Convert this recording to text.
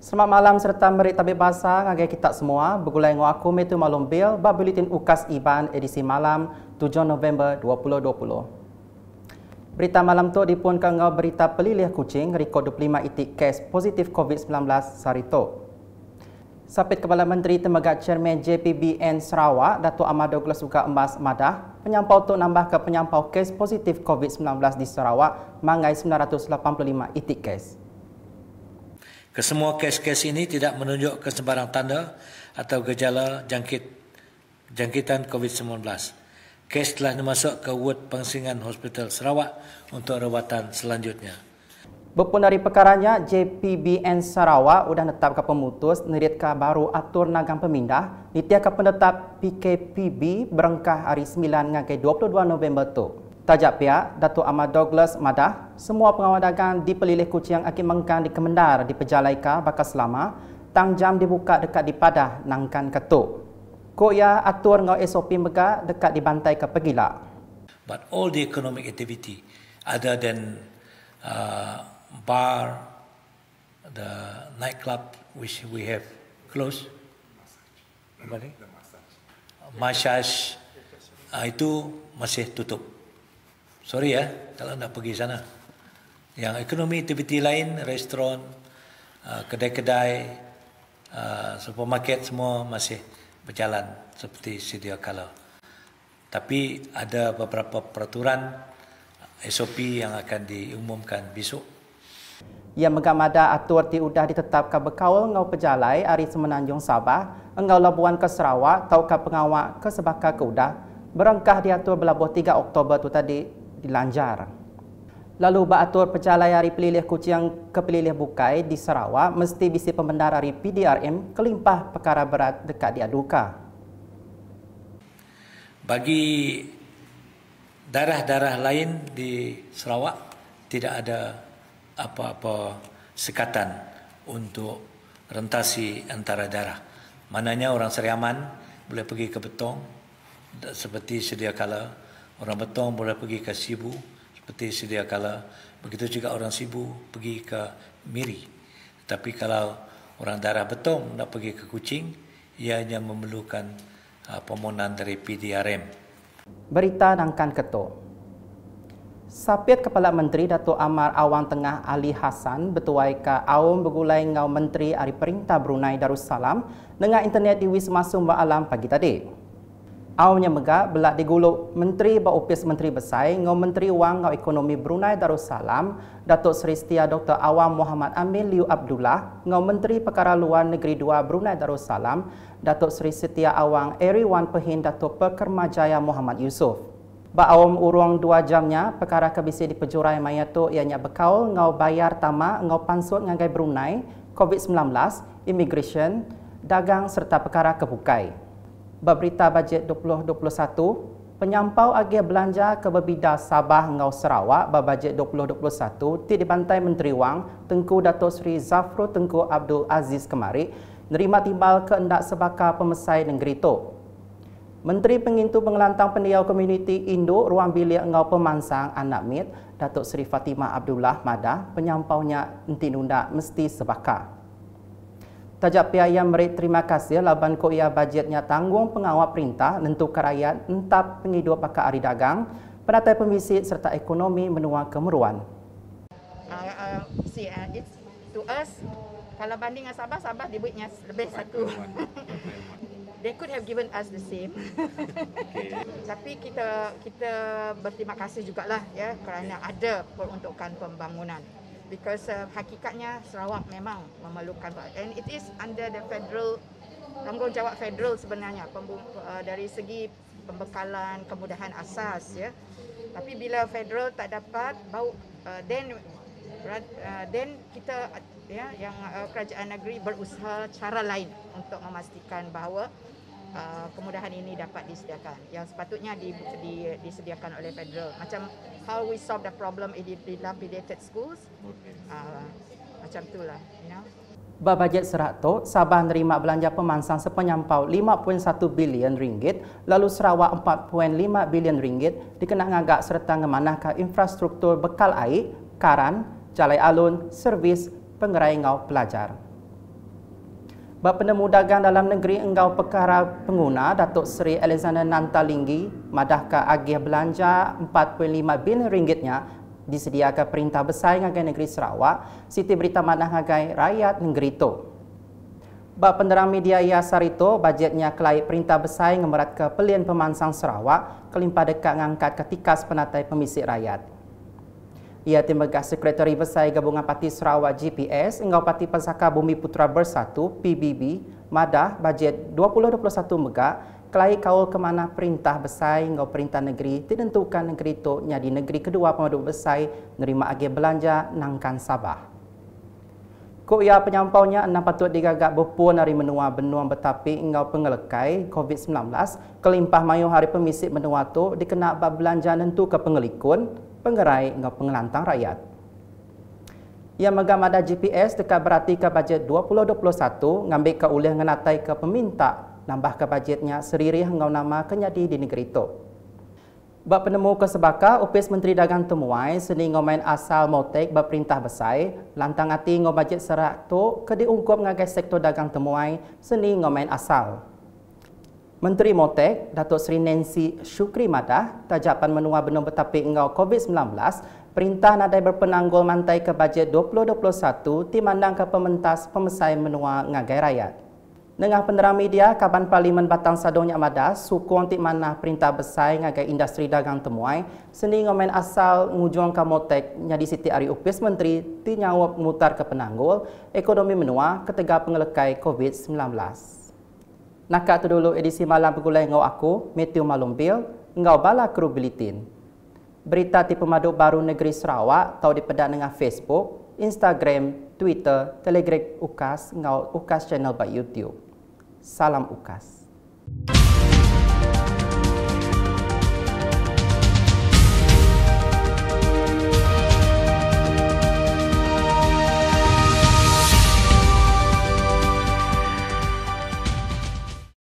Selamat malam serta mari tabik bahasa ngagai kita semua. Begulai ngau aku metu malum bil bab buletin UKAS IBAN edisi malam 7 November 2020. Berita malam tu dipunkan ngau berita pelilih kucing rekod 25 itik kes positif COVID-19 sarito. Sapit Kepala Menteri Temegak Chairman JPBN Sarawak, Datuk Ahmad Douglas Uka Embas Madah, penyampau tu nambah ke penyampau kes positif COVID-19 di Sarawak mangai 985 itik kes. Kesemua kes-kes ini tidak menunjuk ke sebarang tanda atau gejala jangkitan COVID-19. Kes telah dimasuk ke ward Pengsingan Hospital Sarawak untuk rawatan selanjutnya. Berpun dari perkaranya, JPBN Sarawak sudah netapkan pemutus neritka baru atur nagang pemindah ditiakan penetap PKPB berengkah hari 9 ngagai 22 November tu. Tajak pihak, Datuk Ahmad Douglas Madah, semua pengawal dagang di pelilih kucing akan mengkang di Kemendar di Pejalaika bakal selama, tang jam dibuka dekat di Padah nangkan ketuk. Kok ya atur ngau SOP megak dekat di bantai ke Pegila. But all the economic activity other than bar, the nightclub which we have closed, massage, itu masih tutup. Sorry ya, kalau nak pergi sana. Yang ekonomi aktiviti lain, restoran, kedai-kedai, supermarket semua masih berjalan seperti sedia kala. Tapi ada beberapa peraturan SOP yang akan diumumkan besok. Yang megamada atur ti udah ditetapkan berkaul ngau pejalai hari Semenanjung Sabah, engau Labuan ke Sarawak, tau ke pengawak ke Sebaka ke udah, berengkah diatur belabuh 3 Oktober tu tadi dilanjar. Lalu beratur pejalai hari pelilih kucing ke pelilih bukai di Sarawak mesti bisi pembenar hari PDRM kelimpah perkara berat dekat diaduka. Bagi daerah-daerah lain di Sarawak tidak ada apa-apa sekatan untuk rentasi antara daerah. Maknanya orang Seriaman boleh pergi ke Betong seperti sedia kala. Orang Betong boleh pergi ke Sibu seperti sedia kala. Begitu juga orang Sibu pergi ke Miri. Tapi kalau orang daerah Betong nak pergi ke Kuching, ia hanya memerlukan permohonan dari PDRM. Berita nangkan ketuk. Sapit Kepala Menteri Datuk Amar Awang Tengah Ali Hassan bertuai ke awam bergulai ngau Menteri Hari Perintah Brunei Darussalam dengan internet di Wisma Sumber Alam pagi tadi. Awamnya megak belak diguluk Menteri Baupis Menteri Besar ngau Menteri Wang ngau Ekonomi Brunei Darussalam Datuk Seri Setia Dr. Awang Muhammad Amin Liu Abdullah ngau Menteri Perkara Luar Negeri 2 Brunei Darussalam Datuk Seri Setia Awang Eriwan Pehin Datuk Pekermajaya Muhammad Yusof. Awam urung 2 jamnya perkara kebisi di Pejurai Maya tu ianya berkaul ngau bayar tamak ngau pansut ngagai Brunei COVID-19, immigration, dagang serta perkara kebukai. Berita bajet 2021, penyampau agih belanja ke berbida Sabah ngau Sarawak berbajet 2021 ti dibantai Menteri Wang Tengku Datuk Seri Zafrul Tengku Abdul Aziz kemari nerima timbal keendak Sebaka Pemesai negeri tu. Menteri Pengintu Pengelantang Pendiau Komuniti Induk Ruang Bilik Ngau Pemansang Anak Mit Datuk Seri Fatimah Abdullah Madah penyampaunya enti nunda mesti Sebaka. Tajak pihak yang beri terima kasih laban ko ia bajetnya tanggung pengawal perintah nentu rakyat entap penghidup pakar ari dagang, penatai pemisi serta ekonomi menua kemeruan. It's to us, kalau banding dengan Sabah, Sabah dibuatnya lebih satu. They could have given us the same. Tapi kita berterima kasih jugalah ya kerana ada peruntukan pembangunan. Because hakikatnya Sarawak memang memerlukan and it is under the federal tanggungjawab federal sebenarnya dari segi pembekalan kemudahan asas ya. Tapi bila federal tak dapat then kita ya yang kerajaan negeri berusaha cara lain untuk memastikan bahawa kemudahan ini dapat disediakan yang sepatutnya disediakan oleh federal. Macam how we solve the problem in dilapidated schools, macam itulah, you know. Bajet serat tu, Sabah nerima belanja pemansang sepenyampau 5.1 bilion ringgit, lalu Sarawak 4.5 bilion ringgit dikena ngagak serta ngemanahkan infrastruktur bekal air, karan, jalai alun, servis, pengerai ngau pelajar. Bap Penemu Dagang Dalam Negeri Enggau Perkara Pengguna Datuk Seri Alexander Nantalinggi madahkan agih belanja 4.5 bilion ringgitnya disediakan Perintah Besar Ngagai Negeri Sarawak Siti berita manah ngagai rakyat negeri itu. Bap Penerang Media Yasar itu bajetnya kelai Perintah Besar ngemerat ke Pelian Pemansang Sarawak kelimpah dekat ngangkat ketikas penatai pemisik rakyat. Ia Timbaga Sekretari Besar Gabungan Parti Sarawak GPS Enggau Parti Pesaka Bumi Putra Bersatu PBB madah bajet 2021 megak kelai kaul ke mana Perintah Besar Enggau Perintah Negeri ditentukan negeri itu nyadi negeri kedua penduduk besar nerima agih belanja nangkan Sabah. Ko ia penyampaunya enam patut digagak berpuan dari menua benua betapi Enggau pengelekai COVID-19 kelimpah mayu hari pemisik benua tu dikena bab belanja nentu ke pengelikun penggerai Enggau pengelantang rakyat. Ia megamada GPS dekat berarti ke bajet 2021 ngambil ke ulih ngenatai ke peminta nambah ke bajetnya seriri Enggau nama kenyadi di negeri itu. Bap Penemu Kesebaka Opis Menteri Dagang Temuai seni ngomain asal Motek berperintah besar lantang ati ngau bajet serak tu ke diungkup ngagai sektor dagang Temuai seni ngomain asal. Menteri Motek, Datuk Seri Nancy Syukri madah, tajapan menua benua betapi engau COVID-19, perintah nadai berpenanggul mantai ke bajet 2021 timandang ke pementas pemesai menua ngagai rakyat. Nengah penerang media, Kaban Parlimen Batang Sadongnya madah, sukong ti manah perintah besar ngagai industri dagang Temuai, seni ngomen asal ngujung ke Motek nyadi Siti Ari Upis Menteri ti nyawap mutar ke penanggul ekonomi menua ketegak pengelekai COVID-19. Nakak tu dulu edisi malam pegulai ngau aku, Matthew Malumbil, ngau bala kru Buletin. Berita ti pemaduk baru negeri Sarawak tau dipedak dengan Facebook, Instagram, Twitter, Telegram UKAS, ngau UKAS channel by YouTube. Salam UKAS.